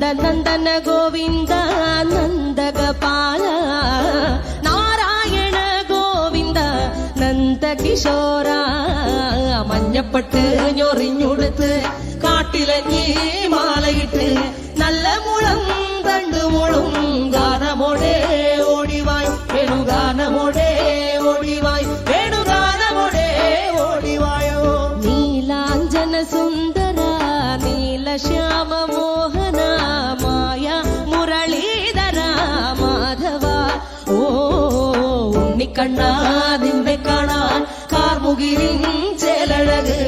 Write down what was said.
നന്ദനന്ദന ഗോവിന്ദ നന്ദഗപാല നാരായണ ഗോവിന്ദ നന്ദകിശോര മഞ്ഞപ്പെട്ട് ഞൊറിഞ്ഞുടുത്ത് കാട്ടിലഞ്ഞി മാലയിട്ട് നല്ല മുളം തണ്ടുമുളും ഗാനമോടെ ഓടിവായ് വേണുഗാനമോടെ ഓടിവായ് വേണുഗാനമോടെ ഓടിവായോ നീലാഞ്ജന സുന്ദര നീലശ്യാമ മോഹന മായ മുരളീധര മാധവ ഓ ഉണ്ണിക്കണ്ണാ നിന്നെ കാണാൻ കാർമുകിലിൻ ചേലഴക്